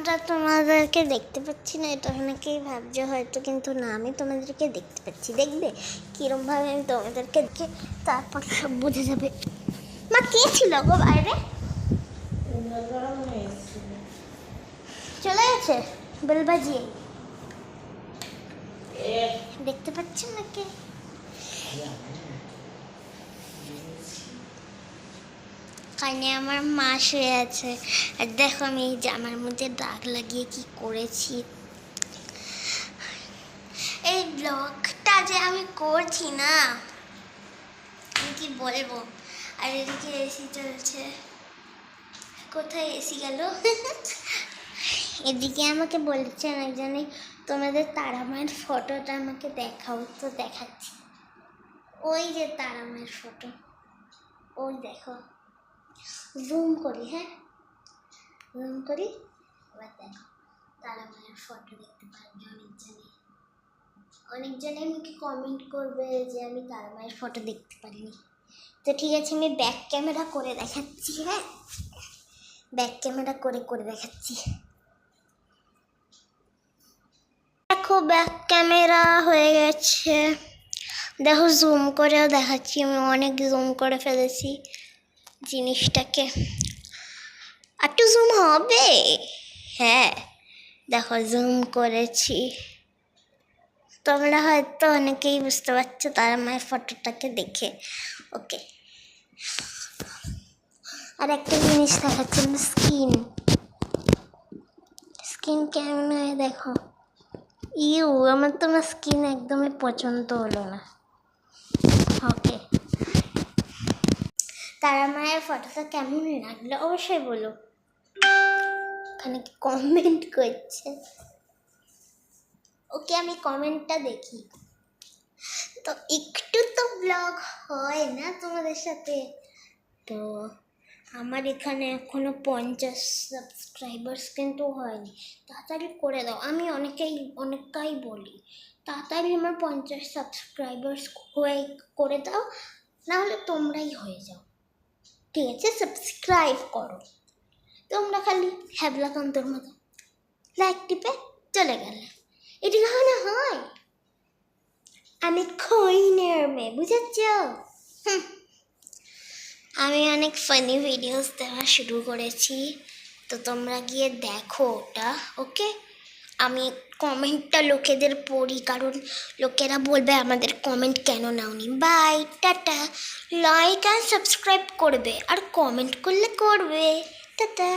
আমরা তোমাদেরকে দেখতে পাচ্ছি না, এটা অনেকেই ভাবছে হয়তো, কিন্তু না, আমি তোমাদেরকে দেখতে পাচ্ছি। দেখবে কীরমভাবে আমি তোমাদেরকে দেখে, তারপর সব বুঝে যাবে। মা কে ছিল গো বাইরে? চলে গেছে বেল বাজিয়ে। দেখতে পাচ্ছেন না কে? কানে আমার মা শুয়ে আছে, আর দেখো আমি এই জামার মধ্যে দাগ লাগিয়ে কি করেছি। এই ব্লগটা যে আমি করছি না, আমি কি বলবো। আর এদিকে এসি চলছে, কোথায় এসি গেল? এদিকে আমাকে বলেছেন একজনে তোমাদের তারা মায়ের ফটোটা আমাকে দেখাও, তো দেখাচ্ছি। ওই যে তারা মায়ের ফটো, ওই দেখো, জুম করি, হ্যাঁ জুম করি, এবার দেখো তারা মায়ের ফটো দেখতে পারবে। অনেকজনে আমাকে কমেন্ট করবে যে আমি তারা মায়ের ফটো দেখতে পারিনি। তো ঠিক আছে, আমি ব্যাক ক্যামেরা করে দেখাচ্ছি। হ্যাঁ, ব্যাক ক্যামেরা করে দেখাচ্ছি। দেখো ব্যাক ক্যামেরা হয়ে গেছে, দেখো জুম করেও দেখাচ্ছি। আমি অনেক জুম করে ফেলেছি জিনিসটাকে, একটু জুম হবে। হ্যাঁ দেখো জুম করেছি, তোমরা হয়তো অনেকেই বুঝতে পারছো তারা মায়ের ফটোটাকে দেখে। ওকে, আর একটা জিনিস দেখাচ্ছি, স্কিন কেমন হয় দেখো। আমার তোমার স্কিন একদমই পছন্দ হলো না। ওকে, তারা মায়ের ফটোটা কেমন লাগলো অবশ্যই বলো, ওখানে কমেন্ট করছে। ওকে, আমি কমেন্টটা দেখি। তো একটু তো ব্লগ হয় না তোমাদের সাথে। তো আমার এখানে এখনো 50 সাবস্ক্রাইবার্স কিন্তু হয়নি, তাড়াতাড়ি করে দাও। আমি অনেকটাই বলি তাড়াতাড়ি আমার 50 সাবস্ক্রাইবার্স করে দাও, নাহলে তোমরাই হয়ে যাও। ঠিক আছে, সাবস্ক্রাইব করো। তোমরা খালি হ্যাবলাকান্তর মতো লাইক টিপে চলে গেলে, এটি কখনো হয়? আমি খইনের মেয়ে, বুঝেছ? আমি অনেক ফানি ভিডিওস দেওয়া শুরু করেছি, তো তোমরা গিয়ে দেখো ওটা। ওকে, আমি কমেন্টটা লোকেদের পড়ি, কারণ লোকেরা বলবে আমাদের কমেন্ট কেন নাওনি। Bye, tata. লাইক আর সাবস্ক্রাইব করবে, আর কমেন্ট করলে করবে। টাটা।